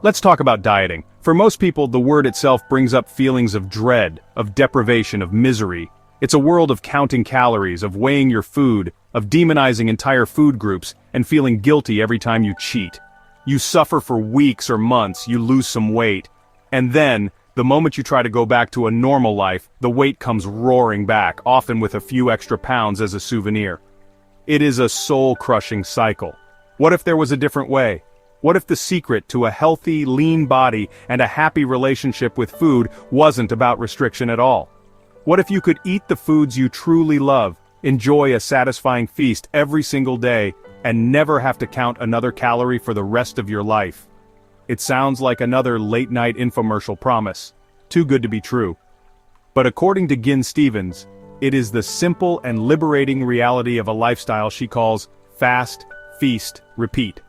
Let's talk about dieting. For most people, the word itself brings up feelings of dread, of deprivation, of misery. It's a world of counting calories, of weighing your food, of demonizing entire food groups, and feeling guilty every time you cheat. You suffer for weeks or months, you lose some weight, and then, the moment you try to go back to a normal life, the weight comes roaring back, often with a few extra pounds as a souvenir. It is a soul-crushing cycle. What if there was a different way? What if the secret to a healthy, lean body and a happy relationship with food wasn't about restriction at all? What if you could eat the foods you truly love, enjoy a satisfying feast every single day, and never have to count another calorie for the rest of your life? It sounds like another late-night infomercial promise. Too good to be true. But according to Gin Stephens, it is the simple and liberating reality of a lifestyle she calls fast, feast, repeat.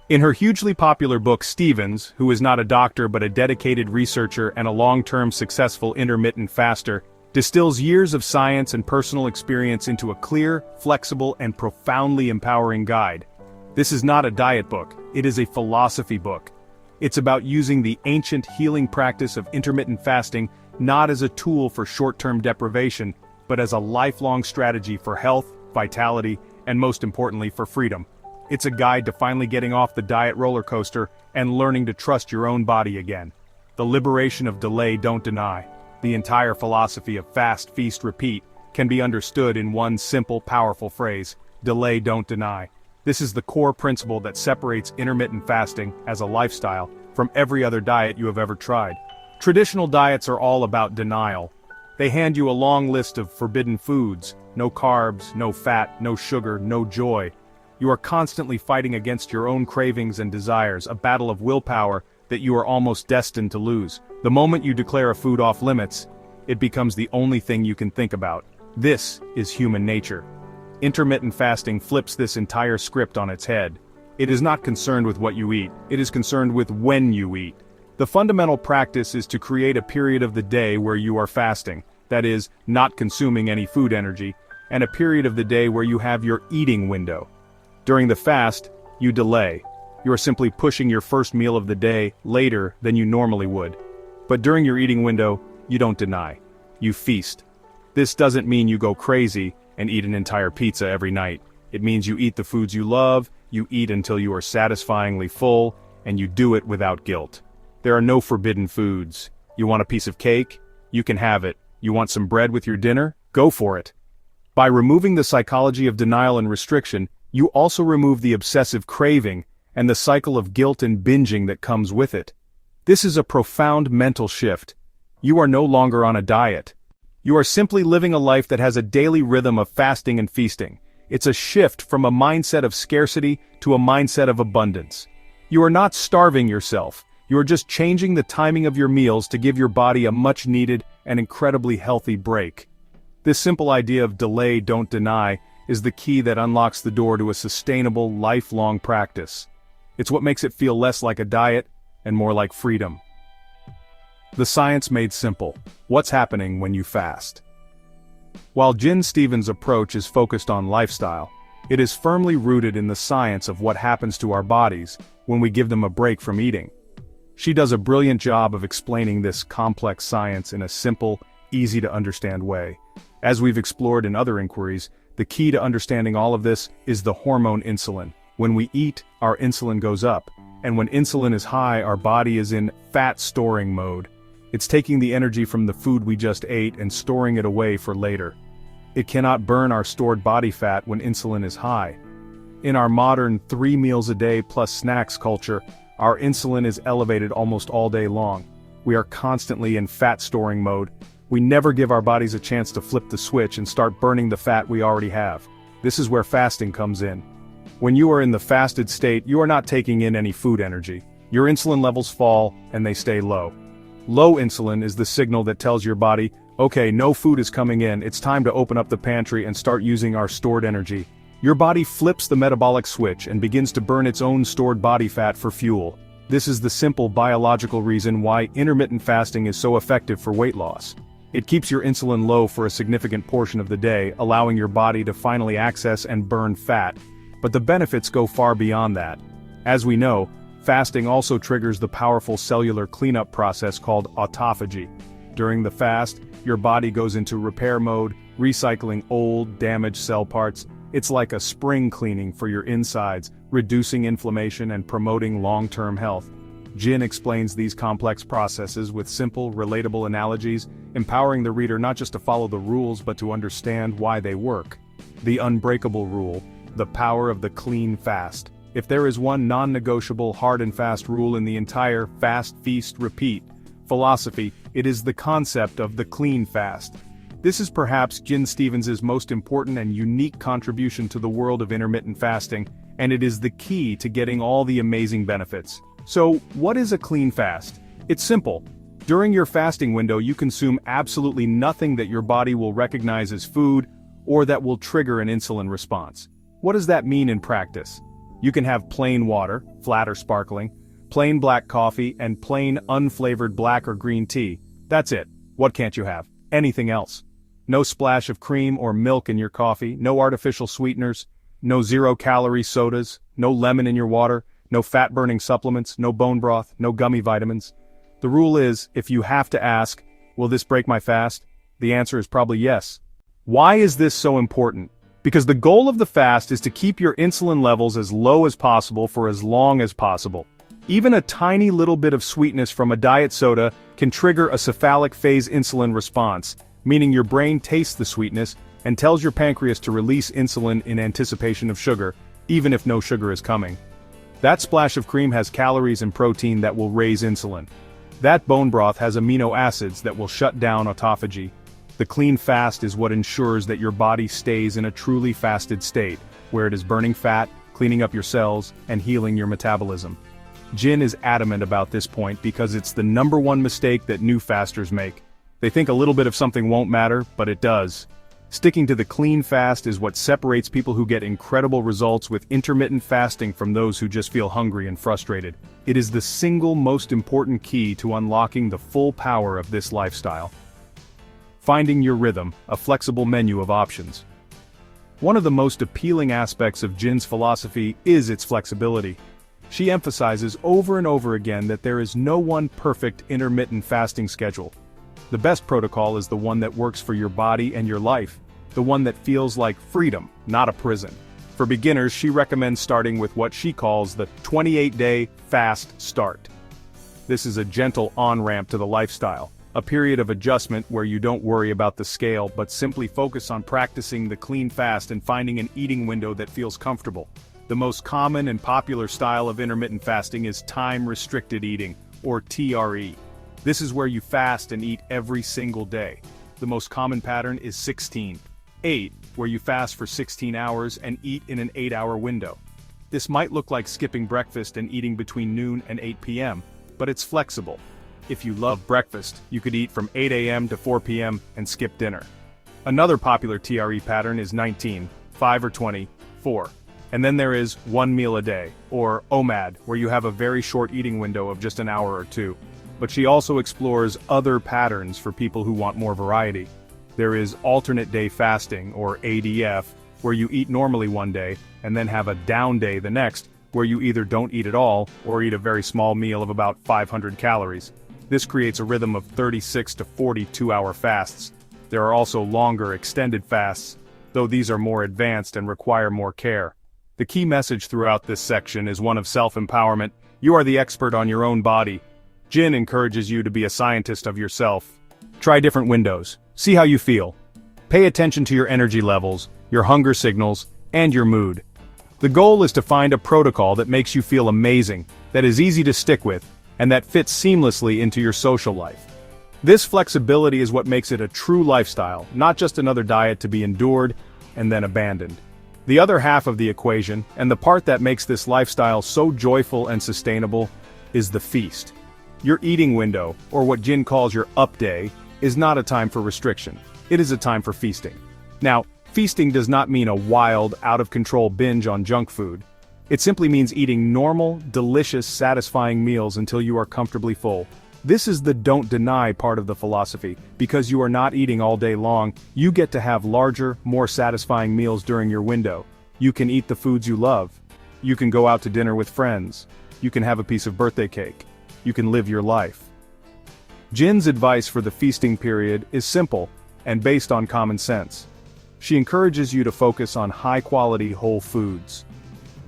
In her hugely popular book Stephens, who is not a doctor but a dedicated researcher and a long-term successful intermittent faster, distills years of science and personal experience into a clear, flexible, and profoundly empowering guide. This is not a diet book, it is a philosophy book. It's about using the ancient healing practice of intermittent fasting not as a tool for short-term deprivation, but as a lifelong strategy for health, vitality, and most importantly for freedom. It's a guide to finally getting off the diet roller coaster and learning to trust your own body again. The liberation of delay, don't deny. The entire philosophy of fast, feast, repeat can be understood in one simple, powerful phrase: delay, don't deny. This is the core principle that separates intermittent fasting, as a lifestyle, from every other diet you have ever tried. Traditional diets are all about denial. They hand you a long list of forbidden foods: no carbs, no fat, no sugar, no joy. You are constantly fighting against your own cravings and desires, a battle of willpower that you are almost destined to lose. The moment you declare a food off limits, it becomes the only thing you can think about. This is human nature. Intermittent fasting flips this entire script on its head. It is not concerned with what you eat, it is concerned with when you eat. The fundamental practice is to create a period of the day where you are fasting, that is, not consuming any food energy, and a period of the day where you have your eating window. During the fast, you delay. You are simply pushing your first meal of the day later than you normally would. But during your eating window, you don't deny. You feast. This doesn't mean you go crazy and eat an entire pizza every night. It means you eat the foods you love, you eat until you are satisfyingly full, and you do it without guilt. There are no forbidden foods. You want a piece of cake? You can have it. You want some bread with your dinner? Go for it. By removing the psychology of denial and restriction, you also remove the obsessive craving and the cycle of guilt and binging that comes with it. This is a profound mental shift. You are no longer on a diet. You are simply living a life that has a daily rhythm of fasting and feasting. It's a shift from a mindset of scarcity to a mindset of abundance. You are not starving yourself. You are just changing the timing of your meals to give your body a much-needed and incredibly healthy break. This simple idea of delay, don't deny, is the key that unlocks the door to a sustainable, lifelong practice. It's what makes it feel less like a diet and more like freedom. The science made simple. What's happening when you fast? While Gin Stephens' approach is focused on lifestyle, it is firmly rooted in the science of what happens to our bodies when we give them a break from eating. She does a brilliant job of explaining this complex science in a simple, easy-to-understand way. As we've explored in other inquiries, the key to understanding all of this is the hormone insulin. When we eat, our insulin goes up, and when insulin is high, our body is in fat-storing mode. It's taking the energy from the food we just ate and storing it away for later. It cannot burn our stored body fat when insulin is high. In our modern 3 meals a day plus snacks culture, our insulin is elevated almost all day long. We are constantly in fat-storing mode. We never give our bodies a chance to flip the switch and start burning the fat we already have. This is where fasting comes in. When you are in the fasted state, you are not taking in any food energy. Your insulin levels fall, and they stay low. Low insulin is the signal that tells your body, okay, no food is coming in, it's time to open up the pantry and start using our stored energy. Your body flips the metabolic switch and begins to burn its own stored body fat for fuel. This is the simple biological reason why intermittent fasting is so effective for weight loss. It keeps your insulin low for a significant portion of the day, allowing your body to finally access and burn fat. But the benefits go far beyond that. As we know, Fasting also triggers the powerful cellular cleanup process called autophagy. During the fast, your body goes into repair mode, recycling old, damaged cell parts. It's like a spring cleaning for your insides, reducing inflammation and promoting long-term health. Jin explains these complex processes with simple, relatable analogies, empowering the reader not just to follow the rules but to understand why they work. The unbreakable rule, the power of the clean fast. If there is one non-negotiable hard and fast rule in the entire fast, feast, repeat philosophy, it is the concept of the clean fast. This is perhaps Jin Stevens's most important and unique contribution to the world of intermittent fasting, and it is the key to getting all the amazing benefits. So, what is a clean fast? It's simple. During your fasting window, you consume absolutely nothing that your body will recognize as food or that will trigger an insulin response. What does that mean in practice? You can have plain water, flat or sparkling, plain black coffee, and plain unflavored black or green tea. That's it. What can't you have? Anything else. No splash of cream or milk in your coffee, no artificial sweeteners, no zero-calorie sodas, no lemon in your water, no fat-burning supplements, no bone broth, no gummy vitamins. The rule is, if you have to ask, will this break my fast? The answer is probably yes. Why is this so important? Because the goal of the fast is to keep your insulin levels as low as possible for as long as possible. Even a tiny little bit of sweetness from a diet soda can trigger a cephalic phase insulin response, meaning your brain tastes the sweetness and tells your pancreas to release insulin in anticipation of sugar, even if no sugar is coming. That splash of cream has calories and protein that will raise insulin. That bone broth has amino acids that will shut down autophagy. The clean fast is what ensures that your body stays in a truly fasted state, where it is burning fat, cleaning up your cells, and healing your metabolism. Jin is adamant about this point because it's the #1 mistake that new fasters make. They think a little bit of something won't matter, but it does. Sticking to the clean fast is what separates people who get incredible results with intermittent fasting from those who just feel hungry and frustrated. It is the single most important key to unlocking the full power of this lifestyle. Finding your rhythm, a flexible menu of options. One of the most appealing aspects of Jin's philosophy is its flexibility. She emphasizes over and over again that there is no one perfect intermittent fasting schedule. The best protocol is the one that works for your body and your life, the one that feels like freedom, not a prison. For beginners, she recommends starting with what she calls the 28-day fast start. This is a gentle on-ramp to the lifestyle, a period of adjustment where you don't worry about the scale but simply focus on practicing the clean fast and finding an eating window that feels comfortable. The most common and popular style of intermittent fasting is time-restricted eating, or TRE. This is where you fast and eat every single day. The most common pattern is 16-8, where you fast for 16 hours and eat in an 8-hour window. This might look like skipping breakfast and eating between noon and 8 p.m., but it's flexible. If you love breakfast, you could eat from 8 a.m. to 4 p.m. and skip dinner. Another popular TRE pattern is 19, 5 or 20, 4. And then there is one meal a day, or OMAD, where you have a very short eating window of just an hour or two. But she also explores other patterns for people who want more variety. There is alternate day fasting, or ADF, where you eat normally one day, and then have a down day the next, where you either don't eat at all, or eat a very small meal of about 500 calories. This creates a rhythm of 36 to 42-hour fasts. There are also longer, extended fasts, though these are more advanced and require more care. The key message throughout this section is one of self-empowerment. You are the expert on your own body. Jin encourages you to be a scientist of yourself. Try different windows. See how you feel. Pay attention to your energy levels, your hunger signals, and your mood. The goal is to find a protocol that makes you feel amazing, that is easy to stick with, and that fits seamlessly into your social life. This flexibility is what makes it a true lifestyle, not just another diet to be endured and then abandoned. The other half of the equation, and the part that makes this lifestyle so joyful and sustainable, is the feast. Your eating window, or what Jin calls your up day, is not a time for restriction. It is a time for feasting. Now, feasting does not mean a wild, out-of-control binge on junk food. It simply means eating normal, delicious, satisfying meals until you are comfortably full. This is the don't deny part of the philosophy. Because you are not eating all day long, you get to have larger, more satisfying meals during your window. You can eat the foods you love. You can go out to dinner with friends. you can have a piece of birthday cake. You can live your life. Jin's advice for the feasting period is simple and based on common sense. She encourages you to focus on high-quality whole foods.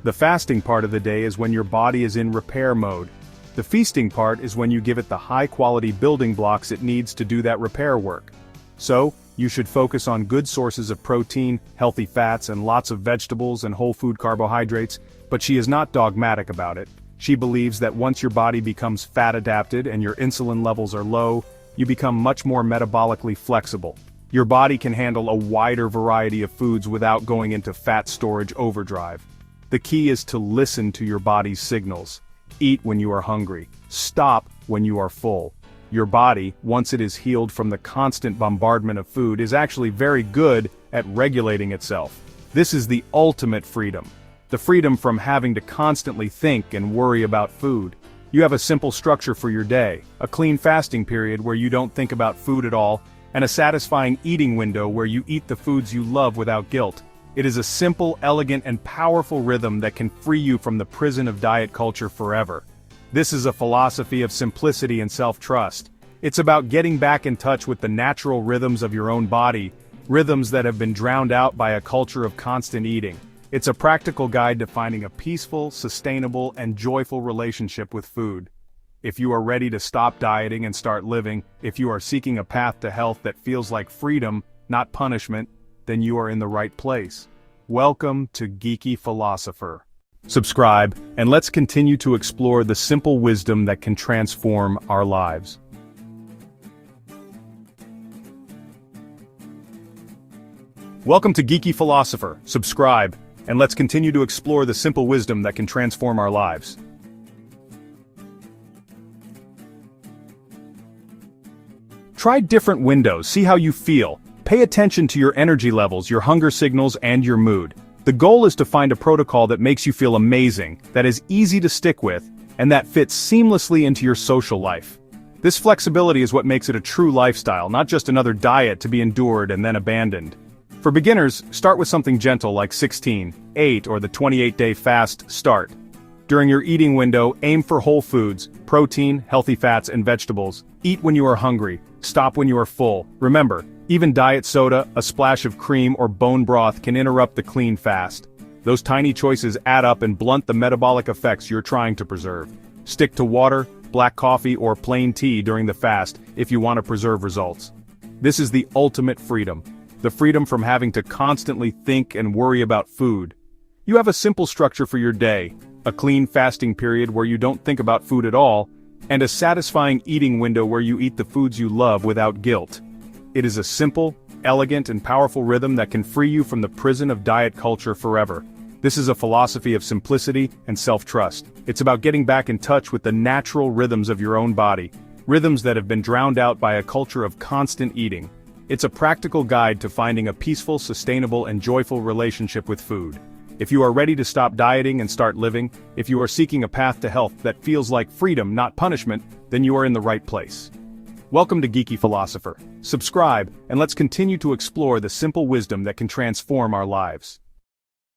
The fasting part of the day is when your body is in repair mode. The feasting part is when you give it the high-quality building blocks it needs to do that repair work. So, you should focus on good sources of protein, healthy fats, and lots of vegetables and whole food carbohydrates, but she is not dogmatic about it. She believes that once your body becomes fat-adapted and your insulin levels are low, you become much more metabolically flexible. Your body can handle a wider variety of foods without going into fat storage overdrive. The key is to listen to your body's signals. Eat when you are hungry. Stop when you are full. Your body, once it is healed from the constant bombardment of food, is actually very good at regulating itself. This is the ultimate freedom. The freedom from having to constantly think and worry about food. You have a simple structure for your day, a clean fasting period where you don't think about food at all, and a satisfying eating window where you eat the foods you love without guilt. It is a simple, elegant, and powerful rhythm that can free you from the prison of diet culture forever. This is a philosophy of simplicity and self-trust. It's about getting back in touch with the natural rhythms of your own body, rhythms that have been drowned out by a culture of constant eating. It's a practical guide to finding a peaceful, sustainable, and joyful relationship with food. If you are ready to stop dieting and start living, if you are seeking a path to health that feels like freedom, not punishment, then you are in the right place. Welcome to Geeky Philosopher. Subscribe, and let's continue to explore the simple wisdom that can transform our lives. Welcome to Geeky Philosopher. Subscribe, and let's continue to explore the simple wisdom that can transform our lives. Try different windows, see how you feel. Pay attention to your energy levels, your hunger signals, and your mood. The goal is to find a protocol that makes you feel amazing, that is easy to stick with, and that fits seamlessly into your social life. This flexibility is what makes it a true lifestyle, not just another diet to be endured and then abandoned. For beginners, start with something gentle like 16, 8, or the 28-day fast start. During your eating window, aim for whole foods, protein, healthy fats, and vegetables. Eat when you are hungry. Stop when you are full. Remember, even diet soda, a splash of cream, or bone broth can interrupt the clean fast. Those tiny choices add up and blunt the metabolic effects you're trying to preserve. Stick to water, black coffee, or plain tea during the fast if you want to preserve results. This is the ultimate freedom. The freedom from having to constantly think and worry about food. You have a simple structure for your day, a clean fasting period where you don't think about food at all, and a satisfying eating window where you eat the foods you love without guilt. It is a simple, elegant, and powerful rhythm that can free you from the prison of diet culture forever. This is a philosophy of simplicity and self-trust. It's about getting back in touch with the natural rhythms of your own body, rhythms that have been drowned out by a culture of constant eating. It's a practical guide to finding a peaceful, sustainable, and joyful relationship with food. If you are ready to stop dieting and start living, if you are seeking a path to health that feels like freedom, not punishment, then you are in the right place. Welcome to Geeky Philosopher. Subscribe, and let's continue to explore the simple wisdom that can transform our lives.